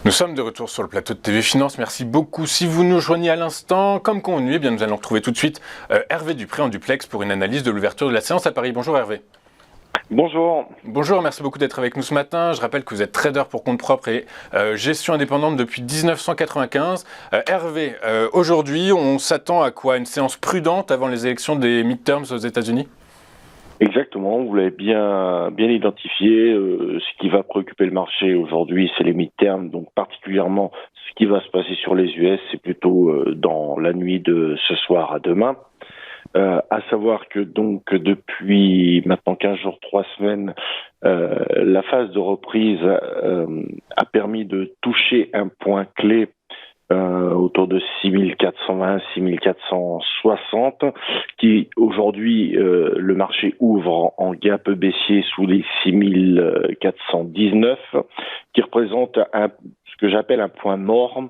Nous sommes de retour sur le plateau de TV Finance. Merci beaucoup. Si vous nous joignez à l'instant, comme convenu, eh bien nous allons retrouver tout de suite Hervé Dupré en duplex pour une analyse de l'ouverture de la séance à Paris. Bonjour Hervé. Bonjour. Bonjour, merci beaucoup d'être avec nous ce matin. Je rappelle que vous êtes trader pour compte propre et gestion indépendante depuis 1995. Hervé, aujourd'hui, on s'attend à quoi? Une séance prudente avant les élections des midterms aux États-Unis? Exactement, vous l'avez bien identifié. Ce qui va préoccuper le marché aujourd'hui, c'est les midterms, donc particulièrement ce qui va se passer sur les US, c'est plutôt dans la nuit de ce soir à demain. À savoir que donc depuis maintenant 15 jours, 3 semaines, la phase de reprise a permis de toucher un point clé autour de 6420, 6460, qui aujourd'hui le marché ouvre en gap baissier sous les 6419, qui représente ce que j'appelle un point mort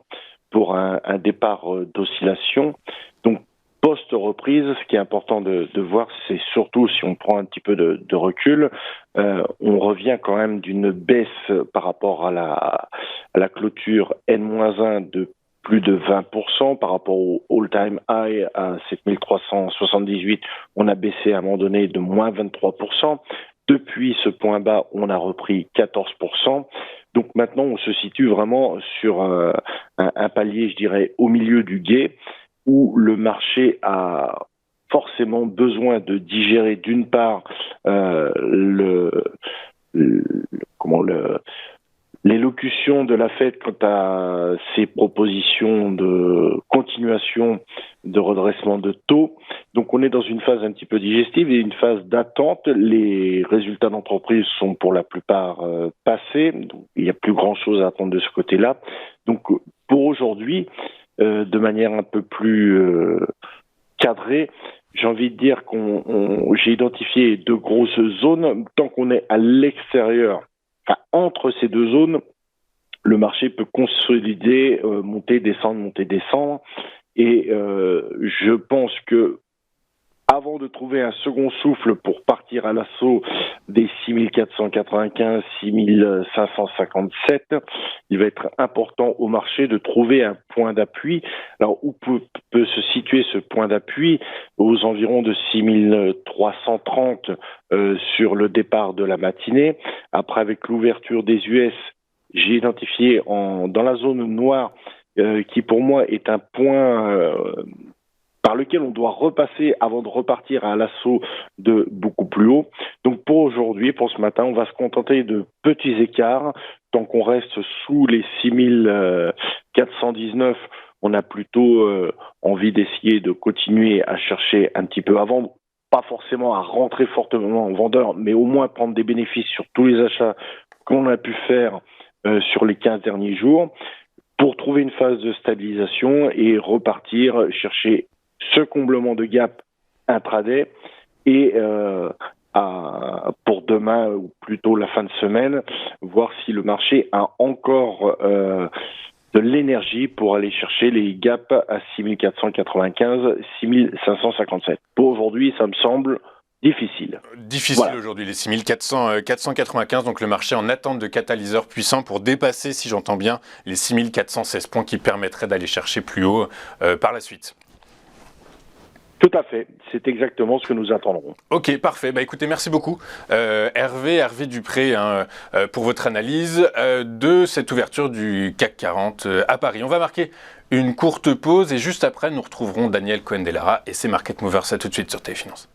pour un départ d'oscillation. Donc post-reprise, ce qui est important de voir, c'est surtout si on prend un petit peu de recul, on revient quand même d'une baisse par rapport à la clôture N-1 de plus de 20% par rapport au all-time high à 7378. On a baissé à un moment donné de moins 23%. Depuis ce point bas, on a repris 14%. Donc maintenant, on se situe vraiment sur un palier, je dirais, au milieu du gué, où le marché a forcément besoin de digérer d'une part l'élocution de la Fed quant à ses propositions de continuation de redressement de taux. Donc on est dans une phase un petit peu digestive et une phase d'attente. Les résultats d'entreprise sont pour la plupart passés, donc il n'y a plus grand-chose à attendre de ce côté-là. Donc pour aujourd'hui, de manière un peu plus cadrée, j'ai envie de dire j'ai identifié deux grosses zones. Tant qu'on est à l'extérieur, entre ces deux zones, le marché peut consolider, monter, descendre. Et je pense que avant de trouver un second souffle pour partir à l'assaut des 6495, 6557, il va être important au marché de trouver un point d'appui. Alors, où peut se situer ce point d'appui? Aux environs de 6330 sur le départ de la matinée. Après, avec l'ouverture des US, j'ai identifié dans la zone noire qui pour moi est un point par lequel on doit repasser avant de repartir à l'assaut de beaucoup plus haut. Donc pour aujourd'hui, pour ce matin, on va se contenter de petits écarts. Tant qu'on reste sous les 6419, on a plutôt envie d'essayer de continuer à chercher un petit peu avant, pas forcément à rentrer fortement en vendeur, mais au moins prendre des bénéfices sur tous les achats qu'on a pu faire sur les 15 derniers jours, pour trouver une phase de stabilisation et repartir chercher ce comblement de gap intraday et pour demain ou plutôt la fin de semaine, voir si le marché a encore de l'énergie pour aller chercher les gaps à 6495, 6557. Pour aujourd'hui, ça me semble difficile. Difficile aujourd'hui, les 6495, donc le marché en attente de catalyseurs puissants pour dépasser, si j'entends bien, les 6416 points qui permettraient d'aller chercher plus haut par la suite. Tout à fait, c'est exactement ce que nous attendrons. Ok, parfait. Bah écoutez, merci beaucoup Hervé Dupré pour votre analyse de cette ouverture du CAC 40 à Paris. On va marquer une courte pause et juste après, nous retrouverons Daniel Cohen-Delara et ses Market Movers. À tout de suite sur TV Finance.